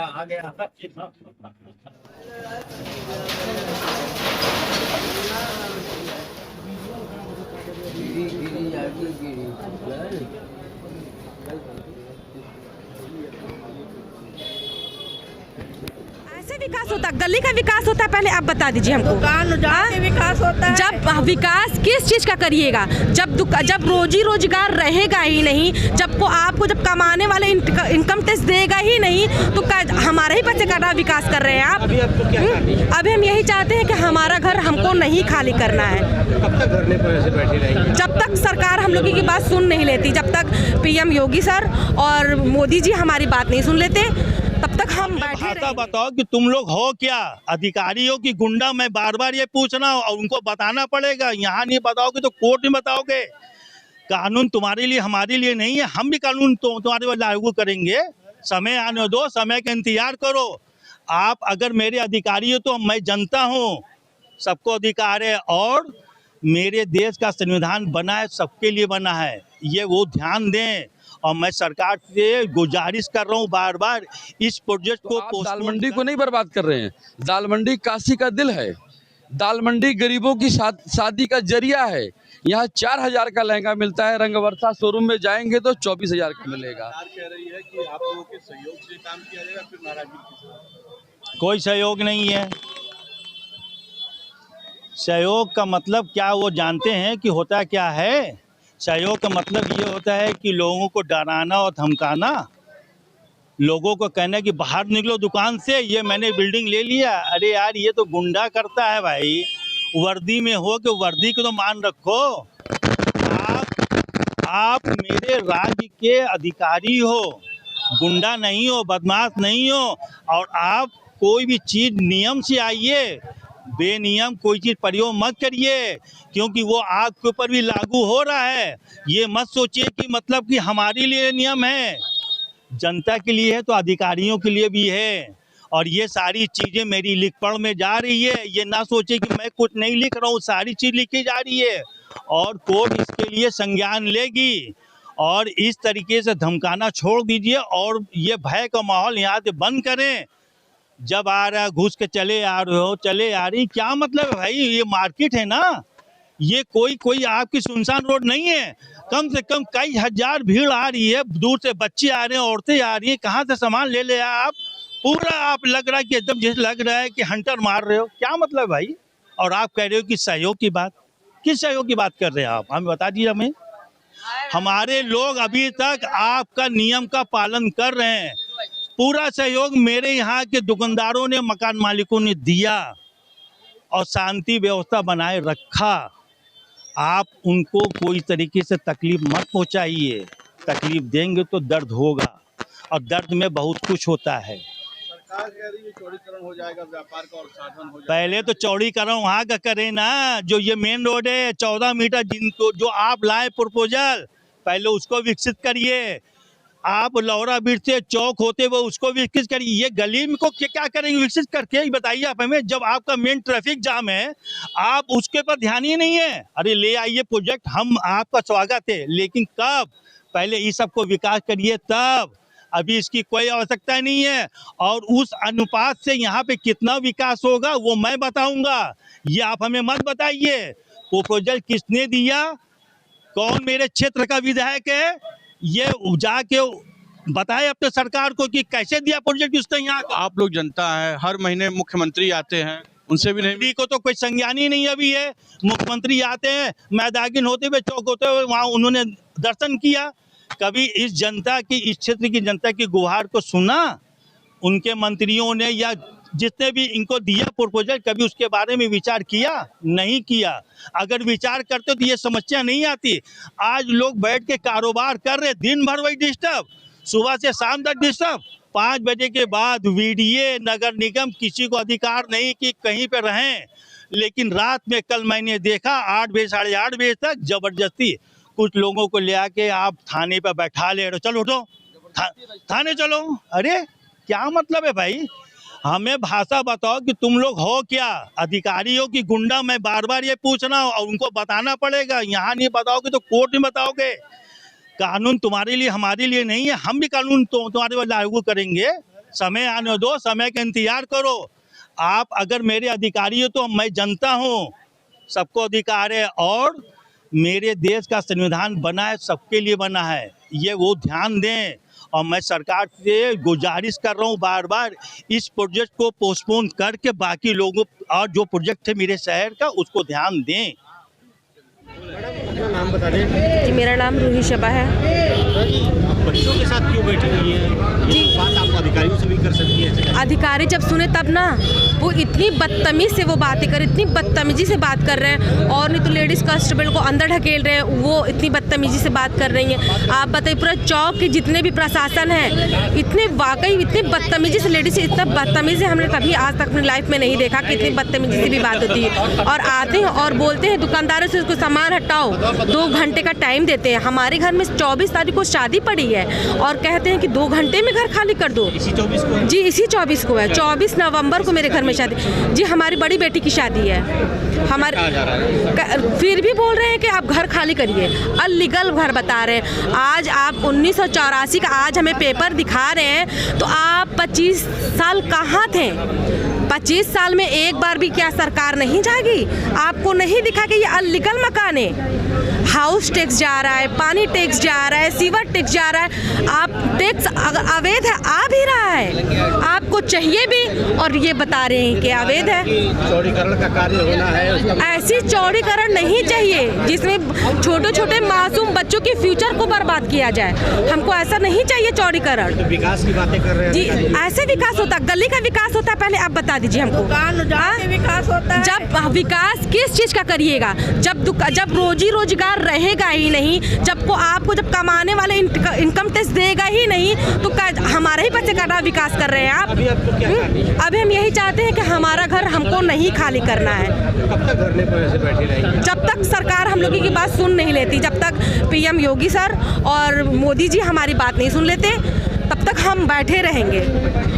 आ गया। ऐसे विकास होता, गली का विकास होता है पहले आप बता दीजिए हमको। विकास होता है जब विकास किस चीज़ का करिएगा, जब रोजी रोजगार रहेगा ही नहीं, आपको जब कमाने वाले इनकम टैक्स देगा ही नहीं, तो हमारे ही पैसे का विकास कर रहे हैं आप। अभी हम यही चाहते हैं कि हमारा घर हमको नहीं खाली करना है। कब तक धरने पर ऐसे बैठे रहेंगे? जब तक सरकार हम लोगों की बात सुन नहीं लेती, जब तक पीएम योगी सर और मोदी जी हमारी बात नहीं सुन लेते, तब तक हम बैठे रहेंगे। बताओ कि तुम लोग हो क्या, अधिकारी हो कि गुंडा? मैं बार बार ये पूछ रहा हूँ और उनको बताना पड़ेगा। यहाँ नहीं बताओगे तो कोर्ट में बताओगे। कानून तुम्हारे लिए हमारे लिए नहीं है, हम भी कानून तुम्हारे लिए लागू करेंगे। समय आने दो, समय का इंतजार करो। आप अगर मेरे अधिकारी हो तो मैं जनता हूँ, सबको अधिकार है और मेरे देश का संविधान बना है, सबके लिए बना है, ये वो ध्यान दें। और मैं सरकार से गुजारिश कर रहा हूँ बार बार इस प्रोजेक्ट को। आप दाल मंडी को नहीं बर्बाद कर रहे हैं। दाल मंडी काशी का दिल है। दाल मंडी गरीबों की शादी का जरिया है। यहाँ 4000 का लहंगा मिलता है, रंगवर्षा शोरूम में जाएंगे तो 24,000 का मिलेगा। सरकार कह रही है कि आप लोगों के सहयोग से काम किया जाएगा, फिर नाराजगी के साथ। कोई सहयोग नहीं है। सहयोग का मतलब क्या वो जानते हैं कि होता क्या है? सहयोग का मतलब ये होता है कि लोगों को डराना और धमकाना, लोगों को कहना कि बाहर निकलो दुकान से, ये मैंने बिल्डिंग ले लिया। अरे यार, ये तो गुंडा करता है भाई। वर्दी में हो कि वर्दी को तो मान रखो। आप मेरे राज्य के अधिकारी हो, गुंडा नहीं हो, बदमाश नहीं हो। और आप कोई भी चीज़ नियम से आइए, बेनियम कोई चीज़ प्रयोग मत करिए, क्योंकि वो आपके ऊपर भी लागू हो रहा है। ये मत सोचिए कि मतलब कि हमारे लिए नियम है, जनता के लिए है तो अधिकारियों के लिए भी है। और ये सारी चीज़ें मेरी लिख पढ़ में जा रही है। ये ना सोचे कि मैं कुछ नहीं लिख रहा हूँ, सारी चीज़ लिखी जा रही है और कोर्ट इसके लिए संज्ञान लेगी। और इस तरीके से धमकाना छोड़ दीजिए और ये भय का माहौल यहाँ से बंद करें। जब आ रहा है घुस के चले आ रहे हो, चले आ रही, क्या मतलब है भाई? ये मार्केट है ना, ये कोई आपकी सुनसान रोड नहीं है। कम से कम कई हजार भीड़ आ रही है, दूर से बच्चे आ रहे हैं, औरतें आ रही हैं। कहाँ से सामान ले आप? पूरा आप लग रहा है कि एकदम जैसे लग रहा है कि हंटर मार रहे हो। क्या मतलब भाई? और आप कह रहे हो कि सहयोग की बात, किस सहयोग की बात कर रहे हैं आप? हमें बता दीजिए। हमें, हमारे लोग अभी तक आपका नियम का पालन कर रहे हैं। पूरा सहयोग मेरे यहाँ के दुकानदारों ने, मकान मालिकों ने दिया और शांति व्यवस्था बनाए रखा। आप उनको कोई तरीके से तकलीफ मत पहुंचाइए। तकलीफ देंगे तो दर्द होगा और दर्द में बहुत कुछ होता है। सरकार कह रही है चौड़ीकरण हो जाएगा, व्यापार का और साधन हो जाएगा। पहले तो चौड़ीकरण वहाँ का करें ना, जो ये मेन रोड है 14 मीटर, जिनको जो आप लाए प्रपोजल, पहले उसको विकसित करिए। आप लौरा ब्रिज से चौक होते हुए उसको विकसित करिए। ये गली में को क्या करेंगे विकसित करके, बताइए आप हमें। जब आपका मेन ट्रैफिक जाम है, आप उसके पर ध्यान ही नहीं है। अरे ले आइए प्रोजेक्ट, हम आपका स्वागत है, लेकिन कब? पहले इस सबको विकास करिए तब। अभी इसकी कोई आवश्यकता नहीं है। और उस अनुपात से यहाँ पे कितना विकास होगा वो मैं बताऊंगा, ये आप हमें मत बताइए। प्रपोजल किसने दिया, कौन मेरे क्षेत्र का विधायक है, ये जाके बताए अपने सरकार को कि कैसे दिया प्रोजेक्ट उसने यहाँ का। आप लोग जनता है, हर महीने मुख्यमंत्री आते हैं, उनसे भी नहीं को तो कोई संज्ञान ही नहीं अभी है। मुख्यमंत्री आते हैं, मैदागिन होते हुए, चौक होते हुए, वहाँ उन्होंने दर्शन किया। कभी इस जनता की, इस क्षेत्र की जनता की गुहार को सुना उनके मंत्रियों ने या जितने भी इनको दिया प्रपोजल? कभी उसके बारे में विचार किया? नहीं किया। अगर विचार करते तो ये समस्या नहीं आती। आज लोग बैठ के कारोबार कर रहे, दिन भर वही डिस्टर्ब, सुबह से शाम तक डिस्टर्ब। 5 बजे के बाद वीडीए, नगर निगम, किसी को अधिकार नहीं कि कहीं पे रहें। लेकिन रात में कल मैंने देखा 8 बजे, 8:30 बजे तक जबरदस्ती कुछ लोगों को ले आके आप थाने पर बैठा ले रहे, चलो उठो थाने चलो। अरे क्या मतलब है भाई? हमें भाषा बताओ कि तुम लोग हो क्या, अधिकारी हो कि गुंडा। मैं बार बार ये पूछ रहा हूँ और उनको बताना पड़ेगा। यहाँ नहीं बताओगे तो कोर्ट में बताओगे। कानून तुम्हारे लिए हमारे लिए नहीं है, हम भी कानून तुम्हारे लिए लागू करेंगे। समय आने दो, समय का इंतजार करो। आप अगर मेरे अधिकारी हो तो मैं जनता हूँ, सबको अधिकार है और मेरे देश का संविधान बना है, सबके लिए बना है, ये वो ध्यान दें। और मैं सरकार से गुजारिश कर रहा हूँ बार बार, इस प्रोजेक्ट को पोस्टपोन करके बाकी लोगों और जो प्रोजेक्ट है मेरे शहर का उसको ध्यान दें। नाम बता दें। जी मेरा नाम रूही शबा है। बच्चों के साथ क्यों बैठी हुई है? जी बात आप अधिकारियों से भी कर सकती है। अधिकारी जब सुने तब ना, वो इतनी बदतमीज से वो बातें कर, इतनी बदतमीजी से बात कर रहे हैं। और नहीं तो लेडीज़ कांस्टेबल को अंदर ढकेल रहे हैं, वो इतनी बदतमीजी से बात कर रही हैं। आप बताइए पूरा चौक के जितने भी प्रशासन है इतने वाकई इतनी बदतमीजी से, लेडीज़ से इतना बदतमीजी हमने कभी आज तक अपनी लाइफ में नहीं देखा कि इतनी बदतमीजी से भी बात होती है। और आते हैं और बोलते हैं दुकानदारों से उसको सामान हटाओ, 2 घंटे का टाइम देते हैं। हमारे घर में 24 तारीख को शादी पड़ी है और कहते हैं कि 2 घंटे में घर खाली कर दो। इसी 24 को? जी इसी 24 को है, 24 नवंबर को मेरे घर में शादी। जी हमारी बड़ी बेटी की शादी है। हमारे फिर भी बोल रहे हैं कि आप घर खाली करिए, अनलीगल घर बता रहे हैं। आज आप 1984 का आज हमें पेपर दिखा रहे हैं, तो आप 25 साल कहाँ थे? 25 साल में एक बार भी क्या सरकार नहीं जाएगी? आपको नहीं दिखा कि ये अनलीगल मकान है? हाउस टैक्स जा रहा है, पानी टैक्स जा रहा है, सीवर टैक्स जा रहा है। आप टैक्स अगर अवैध है आ भी रहा है, आपको चाहिए भी और ये बता रहे हैं कि अवैध है। चौड़ीकरण का कार्य होना है, ऐसी चौड़ीकरण नहीं चाहिए जिसमें छोटे छोटे मासूम बच्चों के फ्यूचर को बर्बाद किया जाए। हमको ऐसा नहीं चाहिए चौड़ीकरण। तो विकास की बातें कर रहे हैं जी ऐसे विकास होता, गली का विकास होता है, पहले आप बता दीजिए हमको। विकास होता है। जब विकास किस चीज का करिएगा? जब रोजी रोजगार रहेगा ही नहीं, आपको जब कमाने वाले इनकम टैक्स देगा ही नहीं, तो हमारे ही पैसे का विकास कर रहे हैं आप। अभी हम यही चाहते हैं कि हमारा घर हमको नहीं खाली करना है। कब तक धरने पर ऐसे बैठे रहेंगे? जब तक सरकार हम लोगों की बात सुन नहीं लेती, जब तक पीएम योगी सर और मोदी जी हमारी बात नहीं सुन लेते, तब तक हम बैठे रहेंगे।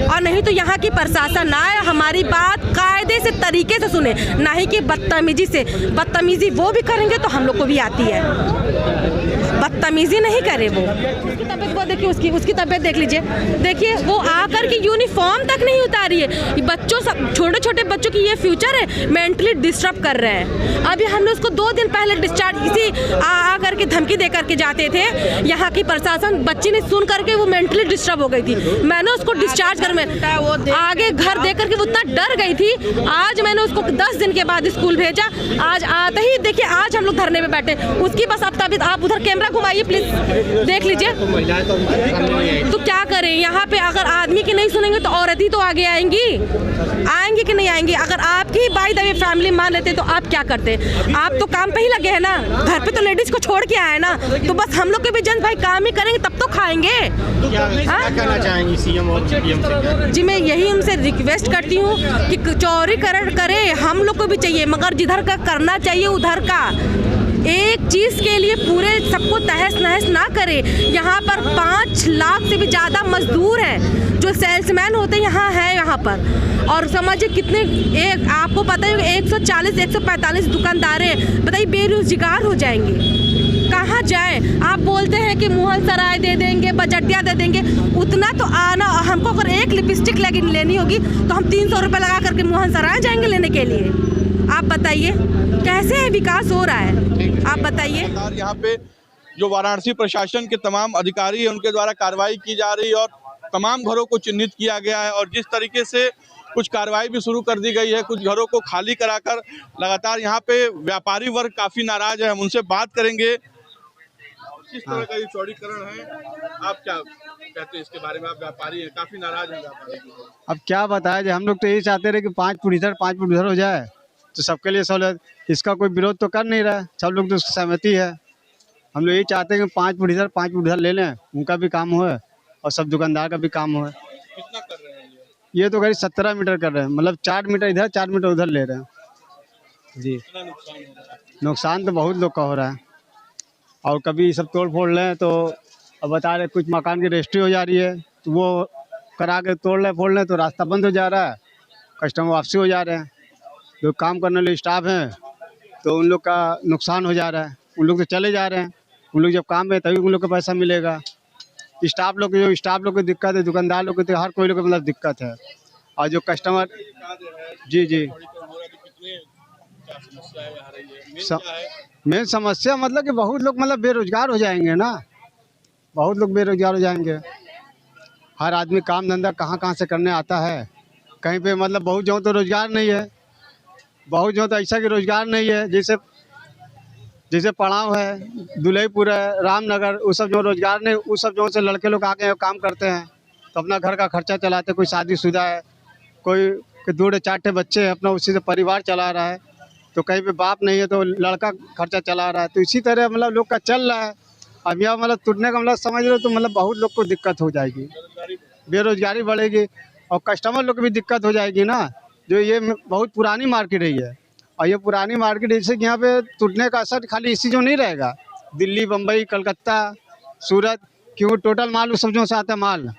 और नहीं तो यहाँ की प्रशासन ना हमारी बात कायदे से तरीके से सुने, ना ही कि बदतमीजी से। बदतमीजी वो भी करेंगे तो हम लोग को भी आती है, बदतमीजी नहीं करे वो। उसकी तबीयत वो देखिए, उसकी तबीयत देख लीजिए, देखिए वो आकर के यूनिफॉर्म तक नहीं उतारी है। बच्चों सब छोटे छोटे बच्चों की ये फ्यूचर है, मेंटली डिस्टर्ब कर रहे हैं। अभी हमने उसको 2 दिन पहले डिस्चार्ज इसी आकर के धमकी दे करके जाते थे। यहाँ की प्रशासन बच्ची ने सुन करके वो मेंटली डिस्टर्ब हो गई थी। मैंने उसको डिस्चार्ज कर में आगे घर दे करके वो इतना डर गई थी। आज मैंने उसको 10 दिन के बाद स्कूल भेजा। आज आते ही देखिए, आज हम लोग धरने में बैठे। उसकी बस अब तबीयत, आप उधर कैमरा घुमाइए प्लीज, देख लीजिए। तो क्या करें यहाँ पे? अगर आदमी की नहीं सुनेंगे तो औरत ही तो आगे आएंगी कि नहीं आएंगी? अगर आपकी बाई द वे फैमिली मान लेते तो आप क्या करते? आप तो काम पे ही लगे हैं ना, घर पे तो लेडीज को छोड़ के आए ना। तो बस हम लोग के भी जन भाई काम ही करेंगे तब तो खाएंगे। क्या कहना चाहेंगी सीएम और पीएम से? जी मैं यही उनसे रिक्वेस्ट करती हूँ कि चौड़ीकरण करे, हम लोग को भी चाहिए, मगर जिधर का करना चाहिए उधर का। एक चीज़ के लिए पूरे सबको तहस नहस ना करे। यहाँ पर 5 लाख से भी ज़्यादा मजदूर हैं जो सेल्समैन होते हैं, यहाँ पर। और समझिए कितने, एक आपको पता है 140-145 दुकानदार हैं, बताइए बेरोजगार हो जाएंगे, कहाँ जाए? आप बोलते हैं कि मुहल सराय दे देंगे, बजटिया दे देंगे, उतना तो आना। हमको अगर एक लिपस्टिक लेनी होगी तो हम 300 रुपये लगा करके मुहल सराय जाएंगे लेने के लिए। आप बताइए कैसे है विकास हो रहा है? आप बताइए। यहाँ पे जो वाराणसी प्रशासन के तमाम अधिकारी हैं उनके द्वारा कार्रवाई की जा रही है और तमाम घरों को चिन्हित किया गया है। और जिस तरीके से कुछ कार्रवाई भी शुरू कर दी गई है, कुछ घरों को खाली कराकर लगातार यहाँ पे व्यापारी वर्ग काफी नाराज है। हम उनसे बात करेंगे। किस तरह का ये चौड़ीकरण है, आप क्या कहते हैं इसके बारे में? आप व्यापारी हैं, काफी नाराज हैं व्यापारी। अब क्या बताया जाए, हम लोग तो यही चाहते रहे कि 5 फुट इधर 5 फुट उधर हो जाए तो सबके लिए सहूलत। इसका कोई विरोध तो कर नहीं रहा है, सब लोग तो उसकी सहमति है। हम लोग यही चाहते हैं कि 5 फुट इधर 5 फुट उधर ले लें, उनका भी काम हो और सब दुकानदार का भी काम हो। कितना कर रहे हैं ये तो करीब 17 मीटर कर रहे हैं, मतलब 4 मीटर इधर 4 मीटर उधर ले रहे हैं जी। नुकसान तो बहुत लोग का हो रहा है। और कभी सब तोड़ फोड़ लें तो अब बता रहे कुछ मकान की रजिस्ट्री हो जा रही है तो वो करा के तोड़ ले फोड़ ले तो रास्ता बंद हो जा रहा है, कस्टमर वापसी हो जा रहे हैं। जो काम करने वाले स्टाफ हैं तो उन लोग का नुकसान हो जा रहा है, उन लोग तो चले जा रहे हैं। उन लोग जब काम में तभी उन लोग को पैसा मिलेगा। स्टाफ लोग की दिक्कत है, दुकानदार लोग की तो हर कोई लोग को मतलब दिक्कत है। और जो कस्टमर जी मेन समस्या मतलब कि बहुत लोग मतलब बेरोजगार हो जाएंगे ना, बहुत लोग बेरोजगार हो जाएंगे। हर आदमी काम धंधा कहाँ से करने आता है, कहीं पे मतलब बहुत जगह तो रोजगार नहीं है, बहुत जगह तो ऐसा कि रोजगार नहीं है। जैसे पड़ाव है, दुलईपुर है, रामनगर, उस सब जो रोजगार नहीं, उस सब जगह से लड़के लोग आके काम करते हैं तो अपना घर का खर्चा चलाते। कोई शादीशुदा है, कोई 2-4 बच्चे हैं, अपना उसी से परिवार चला रहा है। तो कहीं पे बाप नहीं है तो लड़का खर्चा चला रहा है। तो इसी तरह मतलब लोग का चल रहा है। अब यह मतलब टूटने का मतलब समझ लो तो मतलब बहुत लोग को दिक्कत हो जाएगी, बेरोजगारी बढ़ेगी और कस्टमर लोग को भी दिक्कत हो जाएगी ना। जो ये बहुत पुरानी मार्केट है ये, और ये पुरानी मार्केट जैसे कि यहाँ पे टूटने का असर खाली इसी जो नहीं रहेगा, दिल्ली, बम्बई, कलकत्ता, सूरत, क्यों टोटल माल उस सब जो से आता है। माल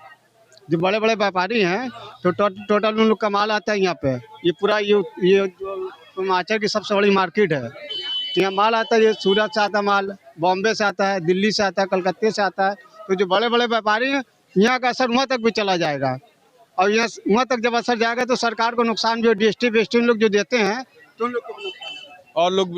जो बड़े बड़े व्यापारी हैं तो टोटल उन लोग का माल आता है यहाँ पे। ये पूरा ये जो हिमाचल की सबसे बड़ी मार्केट है, तो यहाँ माल आता है। ये सूरत से आता है माल, बॉम्बे से आता है, दिल्ली से आता है, कलकत्ते से आता है। तो जो बड़े बड़े व्यापारी हैं यहाँ का असर वहाँ तक भी चला जाएगा, और यहाँ वहाँ तक जब असर जाएगा तो सरकार को नुकसान जो GST लोग जो देते हैं तो उन लोग को और लोग